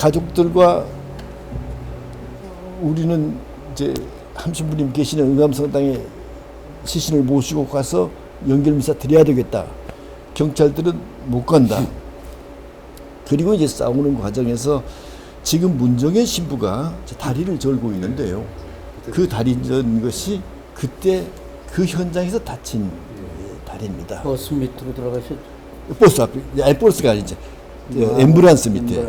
가족들과 우리는 이제 함신부님 계시는 응암성당에 시신을 모시고 가서 연결미사 드려야 되겠다. 경찰들은 못 간다. 그리고 이제 싸우는 과정에서 지금 문정현 신부가 다리를 절고 있는데요. 그 다리 전 것이 그때 그 현장에서 다친 다리입니다. 버스 밑으로 들어가셨죠? 버스 앞에, 아니 버스가 아니죠. 앰뷸런스 밑에.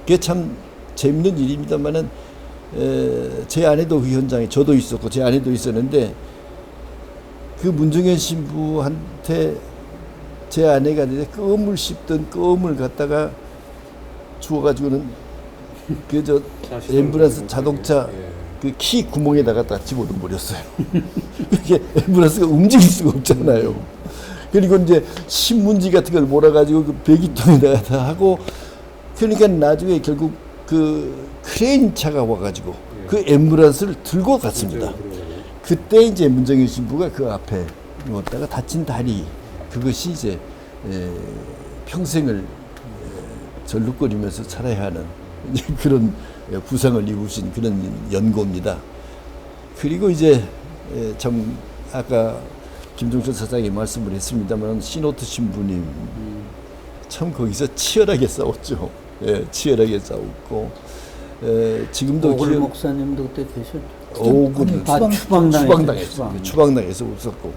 그게 참 재밌는 일입니다만은 제 아내도 그 현장에 저도 있었고 제 아내도 있었는데 그 문정현 신부한테 제 아내가 이제 껌을 씹던 껌을 갖다가 주워가지고는 그 저 앰뷸런스 자동차 그 키 구멍에다가 다 집어넣어 버렸어요. 이게 앰뷸런스가 움직일 수가 없잖아요. 그리고 이제 신문지 같은 걸 몰아가지고 그 배기통에다가 다 하고 그러니까 나중에 결국 그 크레인 차가 와가지고 그 앰뷸런스를 들고 갔습니다. 그때 이제 문정현 신부가 그 앞에 누웠다가 다친 다리 그것이 이제 평생을 절룩거리면서 살아야 하는 이제 그런 부상을 입으신 그런 연고입니다. 그리고 이제 참 아까 김종철 사장이 말씀을 했습니다만 시노트 신부님 참 거기서 치열하게 싸웠죠. 예, 치열하게 싸웠고 지금도 오글 목사님도 그때 계셨죠. 오글 추방당해서 웃었고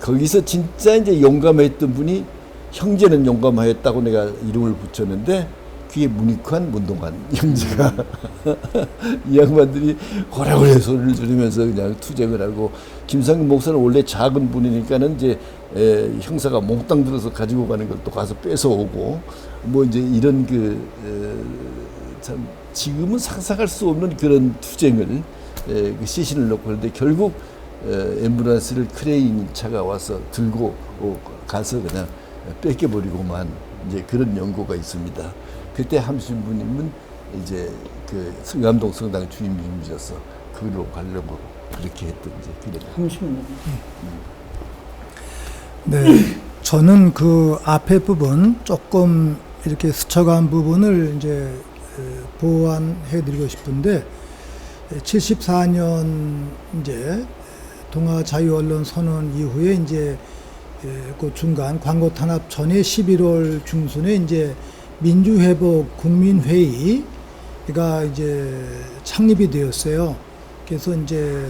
거기서 진짜 이제 용감했던 분이 형제는 용감하였다고 내가 이름을 붙였는데 그게 문익환, 문동환 형제가 이 양반들이 호라호라 소리를 지르면서 그냥 투쟁을 하고 김상균 목사는 원래 작은 분이니까는 이제 형사가 몽땅 들어서 가지고 가는 걸 또 가서 뺏어오고 뭐 이제 이런 참 지금은 상상할 수 없는 그런 투쟁을 그 시신을 놓고 그런데 결국 앰뷸런스를 크레인 차가 와서 들고 가서 그냥 뺏겨버리고만 이제 그런 연고가 있습니다. 그때 함신부님은 이제 그 성암동 성당 주임님이셔서 그로 가려고 그렇게 했던 이제 그런. 함신부님. 네, 저는 그 앞에 부분 조금 이렇게 스쳐간 부분을 이제 보완해드리고 싶은데 74년 이제 동아 자유언론 선언 이후에 이제 그 중간 광고 탄압 전에 11월 중순에 이제 민주회복 국민회의가 이제 창립이 되었어요. 그래서 이제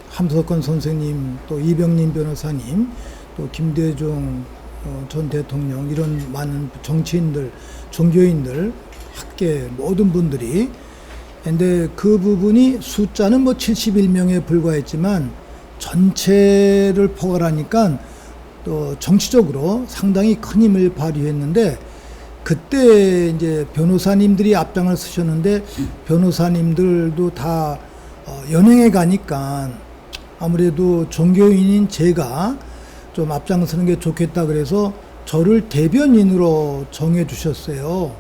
함석헌 선생님, 또 이병림 변호사님, 또 김대중 전 대통령 이런 많은 정치인들, 종교인들, 학계 모든 분들이 근데 그 부분이 숫자는 뭐 71명에 불과했지만 전체를 포괄하니까 또 정치적으로 상당히 큰 힘을 발휘했는데 그때 이제 변호사님들이 앞장을 쓰셨는데 변호사님들도 다 연행해 가니까 아무래도 종교인인 제가 좀 앞장서는 게 좋겠다 그래서 저를 대변인으로 정해 주셨어요.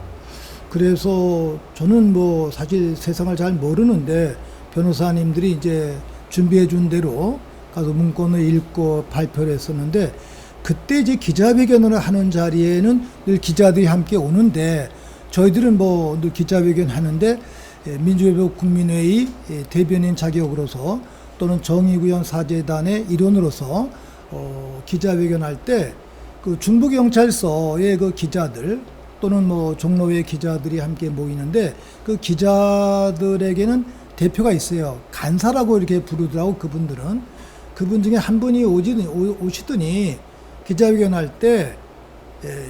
그래서 저는 뭐 사실 세상을 잘 모르는데 변호사님들이 이제 준비해 준 대로 가서 문건을 읽고 발표를 했었는데 그때 이제 기자회견을 하는 자리에는 늘 기자들이 함께 오는데 저희들은 뭐 늘 기자회견 하는데 민주회복 국민회의 대변인 자격으로서 또는 정의구현 사재단의 일원으로서 기자회견 할 때 그 중부경찰서의 그 기자들 또는 뭐 종로의 기자들이 함께 모이는데 그 기자들에게는 대표가 있어요. 간사라고 이렇게 부르더라고 그분들은. 그분 중에 한 분이 오시더니 기자회견 할 때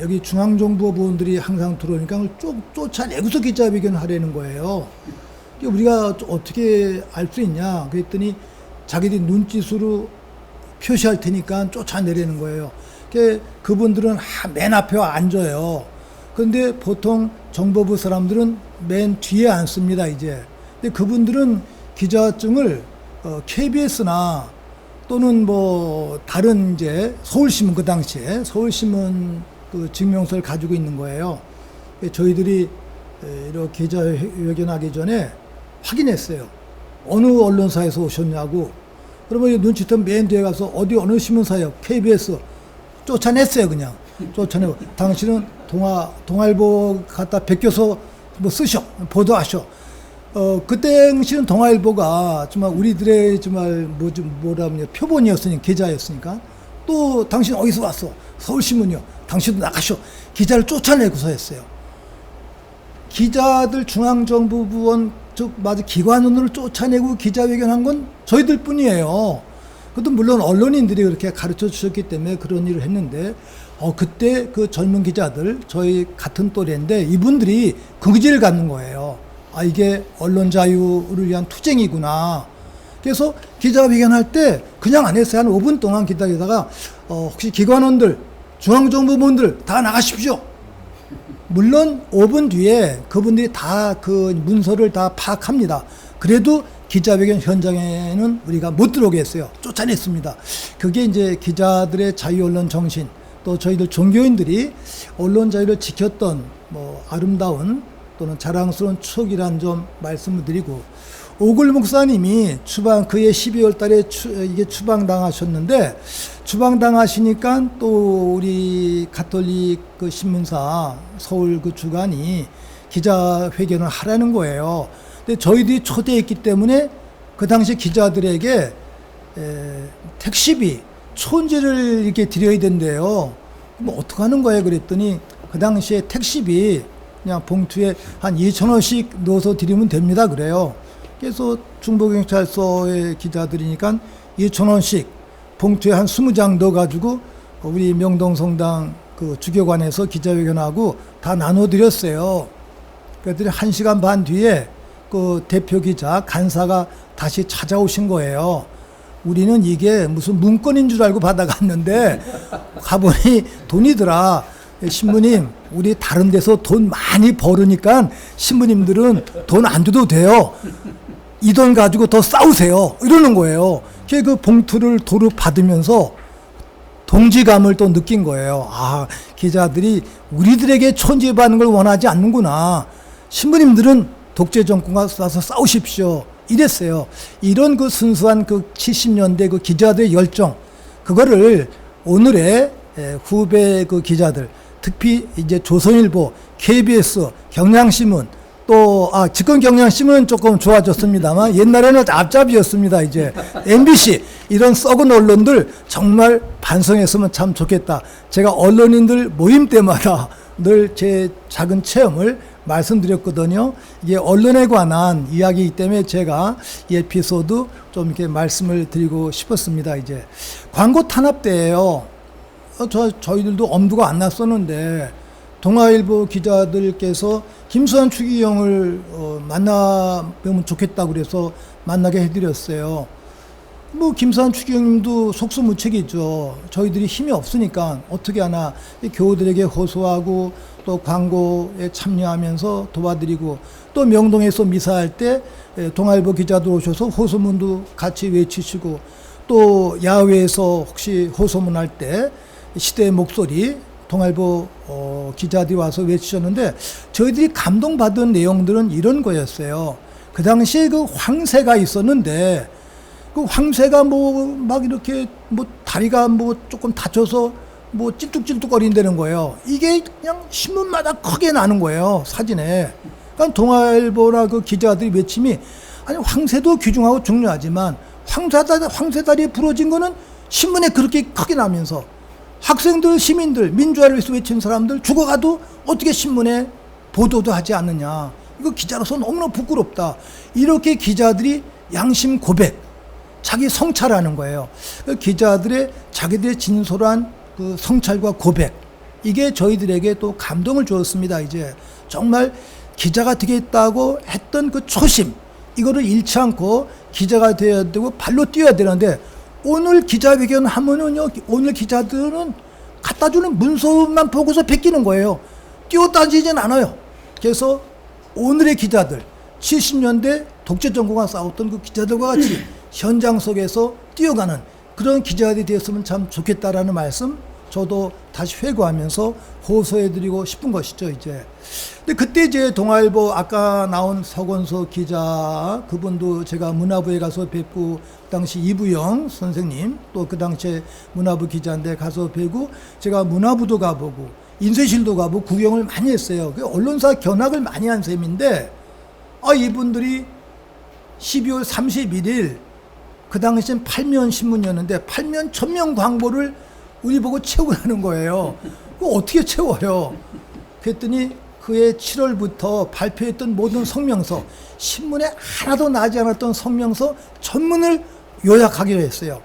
여기 중앙정보부원들이 항상 들어오니까 그걸 쫓아내고서 기자회견을 하려는 거예요. 우리가 어떻게 알 수 있냐 그랬더니 자기들이 눈짓으로 표시할 테니까 쫓아내려는 거예요. 그분들은 맨 앞에 앉아요. 그런데 보통 정보부 사람들은 맨 뒤에 앉습니다, 이제. 근데 그분들은 기자증을 KBS나 또는 뭐 다른 이제 서울신문 그 당시에 서울신문 그 증명서를 가지고 있는 거예요. 저희들이 이렇게 기자회견하기 전에 확인했어요. 어느 언론사에서 오셨냐고. 그러면 눈치껏 맨 뒤에 가서 어디 어느 신문사요? KBS. 쫓아냈어요, 그냥. 쫓아내고 당신은 동아일보 갖다 베껴서 뭐 쓰셔 보도하셔. 그 당시는 동아일보가 정말 우리들의 정말 뭐라 그러냐 표본이었으니까 기자였으니까 또 당신 어디서 왔어? 서울신문이요. 당신도 나가셔. 기자를 쫓아내고서 했어요. 기자들 중앙정보부원 즉 맞아 기관원을 쫓아내고 기자회견한 건 저희들 뿐이에요. 그것도 물론 언론인들이 그렇게 가르쳐 주셨기 때문에 그런 일을 했는데 그때 그 젊은 기자들 저희 같은 또래인데 이분들이 그 의지를 갖는 거예요. 이게 언론 자유를 위한 투쟁이구나. 그래서 기자회견할 때 그냥 안 했어요. 한 5분 동안 기다리다가 혹시 기관원들 중앙정보부원들 다 나가십시오. 물론 5분 뒤에 그분들이 다 그 문서를 다 파악합니다. 그래도 기자회견 현장에는 우리가 못 들어오게 했어요. 쫓아냈습니다. 그게 이제 기자들의 자유언론 정신, 또 저희들 종교인들이 언론 자유를 지켰던 뭐 아름다운 또는 자랑스러운 추억이라는 점 말씀을 드리고, 오글 목사님이 그해 12월 달에 이게 추방당하셨는데, 추방당하시니까 또 우리 가톨릭 그 신문사 서울 그 주간이 기자회견을 하라는 거예요. 근데 저희들이 초대했기 때문에 그 당시 기자들에게 택시비, 촌지를 이렇게 드려야 된대요. 뭐 어떡하는 거예요? 그랬더니 그 당시에 택시비 그냥 봉투에 한 2,000원씩 넣어서 드리면 됩니다. 그래요. 그래서 중부경찰서의 기자들이니까 2,000원씩 봉투에 한 20장 넣어가지고 우리 명동성당 그 주교관에서 기자회견하고 다 나눠드렸어요. 그랬더니 1시간 반 뒤에 그 대표 기자 간사가 다시 찾아오신 거예요. 우리는 이게 무슨 문건인 줄 알고 받아갔는데 가보니 돈이더라. 신부님, 우리 다른 데서 돈 많이 벌으니까 신부님들은 돈 안 줘도 돼요. 이 돈 가지고 더 싸우세요. 이러는 거예요. 그 봉투를 도로 받으면서 동지감을 또 느낀 거예요. 기자들이 우리들에게 촌지받는 걸 원하지 않는구나. 신부님들은 독재 정권과 와서 싸우십시오. 이랬어요. 이런 그 순수한 그 70년대 그 기자들의 열정, 그거를 오늘의 후배 그 기자들, 특히 이제 조선일보, KBS, 경향신문, 또 집권 경향신문은 조금 좋아졌습니다만 옛날에는 앞잡이였습니다. 이제 MBC 이런 썩은 언론들 정말 반성했으면 참 좋겠다. 제가 언론인들 모임 때마다 늘 제 작은 체험을 말씀드렸거든요. 이게 언론에 관한 이야기이기 때문에 제가 이 에피소드 좀 이렇게 말씀을 드리고 싶었습니다. 이제 광고 탄압 때예요. 저희들도 엄두가 안 났었는데 동아일보 기자들께서 김수환 추기경을 만나보면 좋겠다고 그래서 만나게 해드렸어요. 뭐 김수환 추기경님도 속수무책이죠. 저희들이 힘이 없으니까 어떻게 하나 교우들에게 호소하고 또 광고에 참여하면서 도와드리고, 또 명동에서 미사할 때 동아일보 기자도 오셔서 호소문도 같이 외치시고, 또 야외에서 혹시 호소문할 때 시대의 목소리 동아일보 기자들이 와서 외치셨는데, 저희들이 감동받은 내용들은 이런 거였어요. 그 당시에 그 황새가 있었는데 그 황새가 막 이렇게 다리가 조금 다쳐서 찔뚝찔뚝거린다는 거예요. 이게 그냥 신문마다 크게 나는 거예요, 사진에. 그러니까 동아일보나 그 기자들이 외침이, 아니 황새도 귀중하고 중요하지만 황새 다리에 부러진 거는 신문에 그렇게 크게 나면서 학생들, 시민들, 민주화를 위해서 외친 사람들 죽어가도 어떻게 신문에 보도도 하지 않느냐. 이거 기자로서 너무나 부끄럽다. 이렇게 기자들이 양심 고백, 자기 성찰하는 거예요. 기자들의 자기들의 진솔한 그 성찰과 고백, 이게 저희들에게 또 감동을 주었습니다. 이제 정말 기자가 되겠다고 했던 그 초심, 이거를 잃지 않고 기자가 되어야 되고 발로 뛰어야 되는데, 오늘 기자회견 하면은요, 오늘 기자들은 갖다 주는 문서만 보고서 베끼는 거예요. 뛰어다니진 않아요. 그래서 오늘의 기자들, 70년대 독재 정권과 싸웠던 그 기자들과 같이 현장 속에서 뛰어가는 그런 기자들이 되었으면 참 좋겠다라는 말씀 저도 다시 회고하면서 호소해드리고 싶은 것이죠, 이제. 근데 그때 이제 동아일보 아까 나온 서건서 기자, 그분도 제가 문화부에 가서 뵙고, 그 당시 이부영 선생님, 또 그 당시에 문화부 기자인데 가서 뵈고, 제가 문화부도 가보고, 인쇄실도 가보고 구경을 많이 했어요. 그 언론사 견학을 많이 한 셈인데, 이분들이 12월 31일, 그 당시엔 8면 신문이었는데, 8면 전면 광고를 우리 보고 채우라는 거예요. 그거 어떻게 채워요? 그랬더니 그해 7월부터 발표했던 모든 성명서, 신문에 하나도 나지 않았던 성명서 전문을 요약하기로 했어요.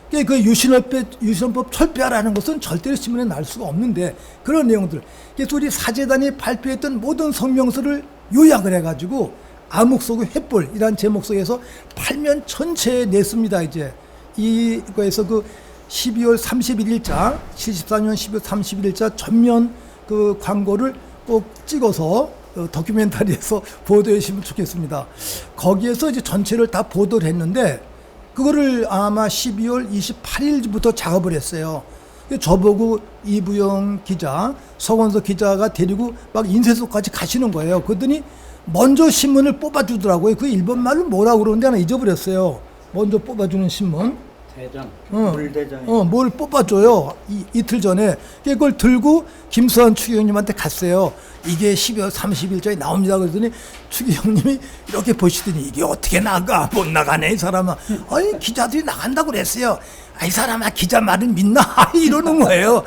그 유신헌법 철폐하라는 것은 절대로 신문에 날 수가 없는데 그런 내용들. 그래서 우리 사재단이 발표했던 모든 성명서를 요약을 해가지고 암흑소구 횃불이라는 제목 속에서 8면 전체에 냈습니다. 이제 이거에서 그 12월 31일자, 74년 12월 31일자 전면 그 광고를 꼭 찍어서 다큐멘터리에서 보도해 주시면 좋겠습니다. 거기에서 이제 전체를 다 보도를 했는데 그거를 아마 12월 28일부터 작업을 했어요. 저보고 이부영 기자, 서건서 기자가 데리고 막 인쇄소까지 가시는 거예요. 그러더니 먼저 신문을 뽑아주더라고요. 그 일본말로 뭐라고 그러는데 하나 잊어버렸어요. 먼저 뽑아주는 신문. 대장, 물대장. 뭘 뽑아줘요. 이틀 전에. 그걸 들고 김수환 추기경님한테 갔어요. 이게 12월 30일자에 나옵니다. 그러더니 추기경님이 이렇게 보시더니 이게 어떻게 나가? 못 나가네, 이 사람아. 아니, 기자들이 나간다고 그랬어요. 이 사람아, 기자 말은 믿나? 이러는 거예요.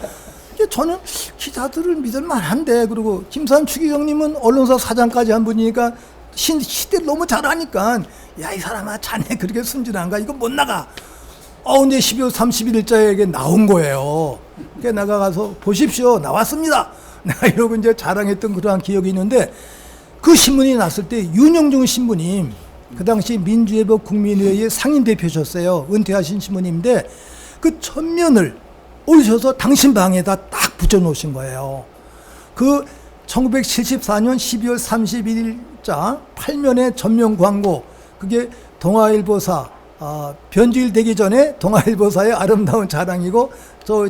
저는 기자들을 믿을 만한데, 그리고 김수환 추기경님은 언론사 사장까지 한 분이니까 시대를 너무 잘 아니까, 야, 이 사람아, 자네 그렇게 순진한가? 이거 못 나가. 근데 12월 31일자에 나온 거예요. 그게 나가서 보십시오. 나왔습니다. 내가 이러고 이제 자랑했던 그러한 기억이 있는데 그 신문이 났을 때 윤영중 신부님, 그 당시 민주예보 국민회의의 상임대표셨어요. 은퇴하신 신부님인데 그 전면을 오셔서 당신 방에다 딱 붙여놓으신 거예요. 그 1974년 12월 31일자 8면의 전면 광고, 그게 동아일보사 변질되기 전에 동아일보사의 아름다운 자랑이고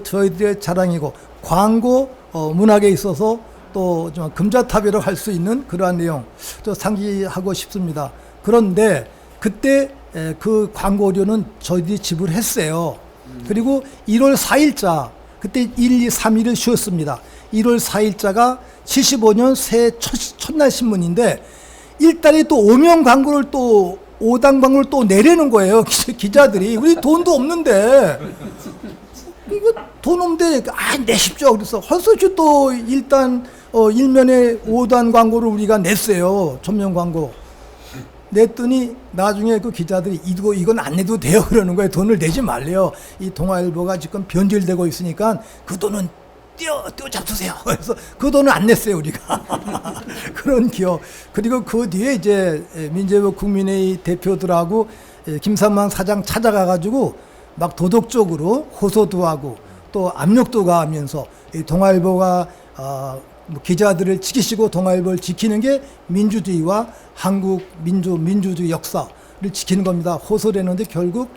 저희들의 자랑이고 광고 문학에 있어서 또 좀 금자탑이라고 할 수 있는 그러한 내용 또 상기하고 싶습니다. 그런데 그때 그 광고료는 저희들이 지불했어요. 그리고 1월 4일자 그때 1, 2, 3일을 쉬었습니다. 1월 4일자가 75년 새해 첫날 신문인데 일단에 또 오명 광고를 또 5당 광고를 또 내려는 거예요. 기자들이. 우리 돈도 없는데. 이거 돈 없는데, 내십시오. 그래서 헐소시 또 일단, 일면에 5단 광고를 우리가 냈어요. 전면 광고. 냈더니 나중에 그 기자들이 이건 안 내도 돼요. 그러는 거예요. 돈을 내지 말래요. 이 동아일보가 지금 변질되고 있으니까 그 돈은 띄워 잡수세요. 그래서 그 돈을 안 냈어요, 우리가. 그런 기억. 그리고 그 뒤에 이제 민주예보 국민회의 대표들하고 김삼만 사장 찾아가가지고 막 도덕적으로 호소도 하고 또 압력도 가하면서 이 동아일보가 기자들을 지키시고 동아일보를 지키는 게 민주주의와 한국 민주주의 역사를 지키는 겁니다. 호소를 했는데 결국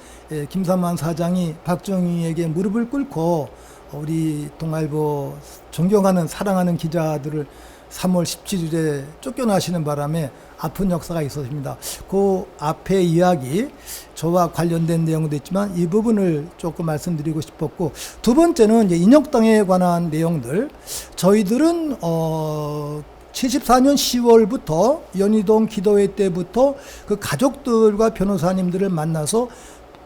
김삼만 사장이 박정희에게 무릎을 꿇고 우리 동아일보 존경하는 사랑하는 기자들을 3월 17일에 쫓겨나시는 바람에 아픈 역사가 있었습니다. 그 앞에 이야기 저와 관련된 내용도 있지만 이 부분을 조금 말씀드리고 싶었고, 두 번째는 이제 인혁당에 관한 내용들. 저희들은 74년 10월부터 연희동 기도회 때부터 그 가족들과 변호사님들을 만나서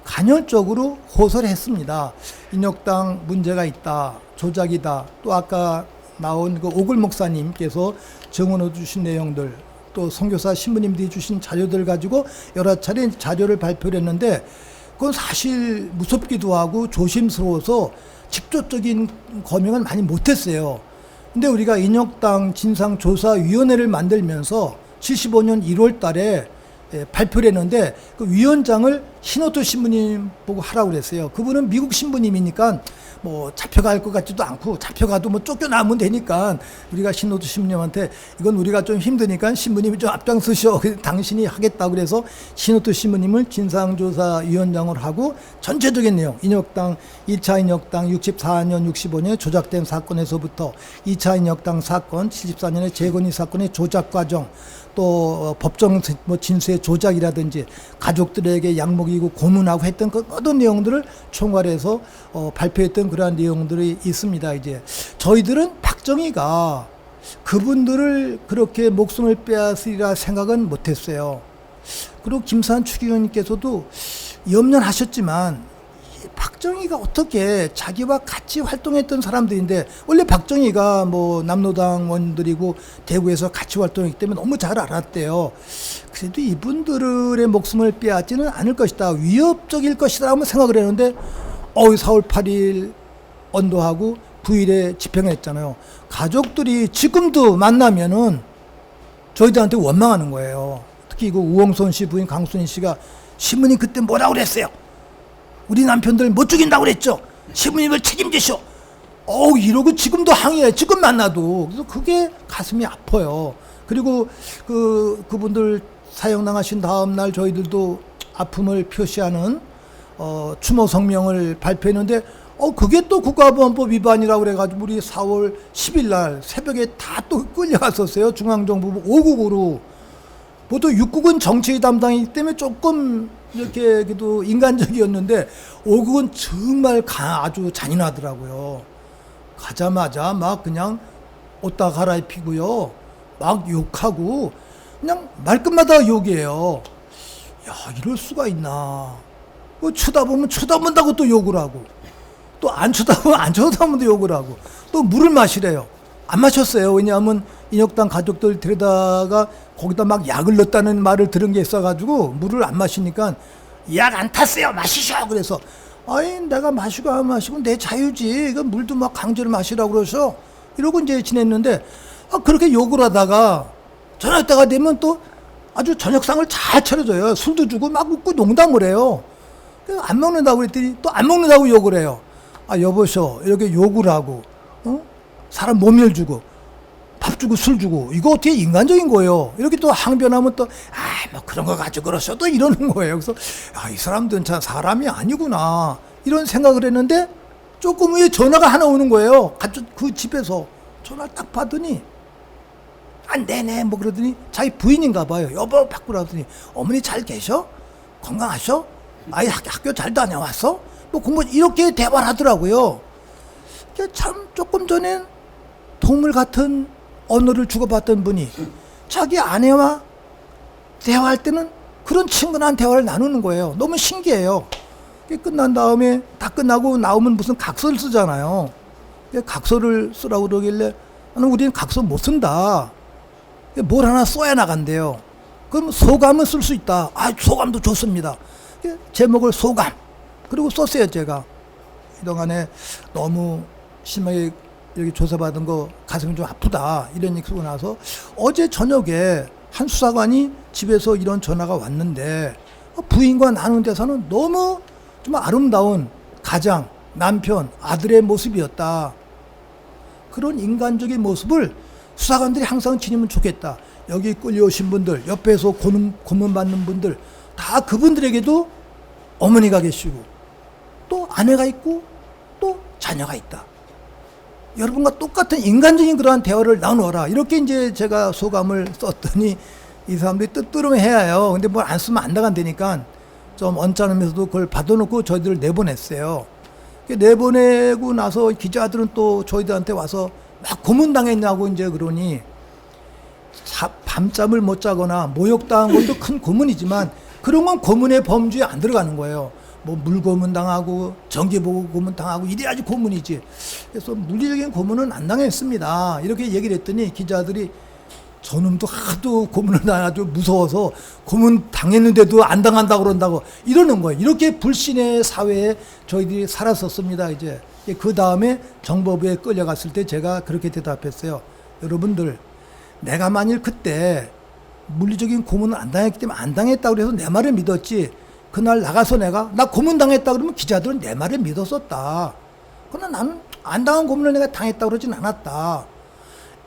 간헐적으로 호소를 했습니다. 인혁당 문제가 있다, 조작이다. 또 아까 나온 그 오글 목사님께서 증언해 주신 내용들, 또 선교사 신부님들이 주신 자료들 가지고 여러 차례 자료를 발표를 했는데 그건 사실 무섭기도 하고 조심스러워서 직접적인 검증을 많이 못했어요. 근데 우리가 인혁당 진상조사위원회를 만들면서 75년 1월 달에 발표를 했는데 그 위원장을 신호토 신부님 보고 하라고 그랬어요. 그분은 미국 신부님이니까 뭐 잡혀갈 것 같지도 않고 잡혀가도 뭐 쫓겨나면 되니까 우리가 신호토 신부님한테 이건 우리가 좀 힘드니까 신부님이 좀 앞장서셔. 당신이 하겠다고 그래서 신호토 신부님을 진상조사위원장으로 하고 전체적인 내용 인혁당 2차 인혁당 64년 65년에 조작된 사건에서부터 2차 인혁당 사건 74년에 재건이 사건의 조작 과정 또 법정 뭐 진수의 조작이라든지 가족들에게 약먹이고 고문하고 했던 그 모든 내용들을 총괄해서 발표했던 그러한 내용들이 있습니다. 이제 저희들은 박정희가 그분들을 그렇게 목숨을 빼앗으리라 생각은 못했어요. 그리고 김산 추기경님께서도 염려하셨지만 박정희가 어떻게 자기와 같이 활동했던 사람들인데 원래 박정희가 뭐 남로당원들이고 대구에서 같이 활동했기 때문에 너무 잘 알았대요. 그래도 이분들의 목숨을 빼앗지는 않을 것이다. 위협적일 것이다 하면 생각을 했는데 4월 8일 언도하고 9일에 집행을 했잖아요. 가족들이 지금도 만나면은 저희들한테 원망하는 거예요. 특히 그 우홍선 씨 부인 강순희 씨가 신부님 그때 뭐라고 그랬어요? 우리 남편들 못 죽인다고 그랬죠. 신부님을 책임지셔. 이러고 지금도 항의해. 지금 만나도. 그래서 그게 가슴이 아파요. 그리고 그분들 사형당하신 다음 날 저희들도 아픔을 표시하는 추모 성명을 발표했는데 그게 또 국가보안법 위반이라고 그래가지고 우리 4월 10일 날 새벽에 다 또 끌려갔었어요. 중앙정부 5국으로. 모두 6국은 정치 담당이기 때문에 조금 이렇게 그래도 인간적이었는데 5국은 정말 아주 잔인하더라고요. 가자마자 막 그냥 옷 다 갈아입히고요. 막 욕하고 그냥 말끝마다 욕이에요. 야, 이럴 수가 있나. 쳐다보면 쳐다본다고 또 욕을 하고 또 안 쳐다보면 안 쳐다보면 또 욕을 하고 또 물을 마시래요. 안 마셨어요. 왜냐하면 인혁당 가족들 데려다가 거기다 막 약을 넣었다는 말을 들은 게 있어가지고 물을 안 마시니까 약 안 탔어요. 마시셔. 그래서 내가 마시고 안 마시고 내 자유지. 이건 물도 막 강제로 마시라고 그러셔. 이러고 이제 지냈는데 그렇게 욕을 하다가 저녁 때가 되면 또 아주 저녁상을 잘 차려줘요. 술도 주고 막 웃고 농담을 해요. 그래서 안 먹는다고 그랬더니 또 안 먹는다고 욕을 해요. 여보셔. 이렇게 욕을 하고 사람 모멸 주고 밥 주고 술 주고 이거 어떻게 인간적인 거예요. 이렇게 또 항변하면 또 뭐 그런 거 가지고 그러셔 또 이러는 거예요. 그래서 이 사람들은 참 사람이 아니구나 이런 생각을 했는데 조금 후에 전화가 하나 오는 거예요. 그 집에서 전화를 딱 받더니 네네 뭐 그러더니 자기 부인인가 봐요. 여보 바꾸라 하더니 어머니 잘 계셔? 건강하셔? 아이 학교 잘 다녀왔어? 뭐 공부 이렇게 대화를 하더라고요. 참 조금 전엔 동물 같은 언어를 주고받던 분이 자기 아내와 대화할 때는 그런 친근한 대화를 나누는 거예요. 너무 신기해요. 끝난 다음에 다 끝나고 나오면 무슨 각서를 쓰잖아요. 각서를 쓰라고 그러길래 우리는 각서 못 쓴다. 뭘 하나 써야 나간대요. 그럼 소감은 쓸 수 있다. 소감도 좋습니다. 제목을 소감. 그리고 썼어요, 제가. 그동안에 너무 심하게 여기 조사받은 거 가슴이 좀 아프다. 이런 얘기 쓰고 나서 어제 저녁에 한 수사관이 집에서 이런 전화가 왔는데 부인과 나눈 대사는 너무 좀 아름다운 가장, 남편, 아들의 모습이었다. 그런 인간적인 모습을 수사관들이 항상 지니면 좋겠다. 여기 끌려오신 분들, 옆에서 고문받는 분들 다 그분들에게도 어머니가 계시고 또 아내가 있고 또 자녀가 있다. 여러분과 똑같은 인간적인 그러한 대화를 나누어라. 이렇게 이제 제가 소감을 썼더니 이 사람들이 뜻대로 해야 해요. 근데 뭘 안 쓰면 안 나간다니까 좀 언짢으면서도 그걸 받아놓고 저희들을 내보냈어요. 내보내고 나서 기자들은 또 저희들한테 와서 막 고문당했냐고 이제 그러니 밤잠을 못 자거나 모욕당한 것도 큰 고문이지만 그런 건 고문의 범주에 안 들어가는 거예요. 뭐 물고문 당하고 정기보고 고문 당하고 이래야지 고문이지. 그래서 물리적인 고문은 안 당했습니다. 이렇게 얘기를 했더니 기자들이 저놈도 하도 고문을 당해가지고 무서워서 고문 당했는데도 안 당한다고 그런다고 이러는 거예요. 이렇게 불신의 사회에 저희들이 살았었습니다. 이제 그 다음에 정보부에 끌려갔을 때 제가 그렇게 대답했어요. 여러분들, 내가 만일 그때 물리적인 고문을 안 당했기 때문에 안 당했다고 그래서 내 말을 믿었지. 그날 나가서 나 고문 당했다 그러면 기자들은 내 말을 믿었었다. 그러나 나는 안 당한 고문을 내가 당했다 그러진 않았다.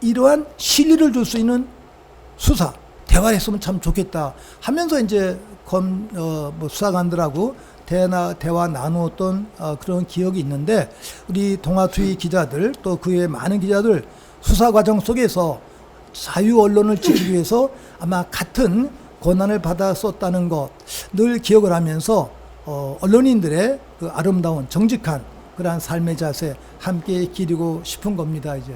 이러한 실리를 줄 수 있는 수사, 대화를 했으면 참 좋겠다 하면서 이제 수사관들하고 대화 나누었던 그런 기억이 있는데, 우리 동아투이 기자들 또 그 외 많은 기자들 수사 과정 속에서 자유 언론을 지키기 위해서 아마 같은 고난을 받았었다는 것 늘 기억을 하면서 언론인들의 그 아름다운 정직한 그러한 삶의 자세 함께 기리고 싶은 겁니다. 이제.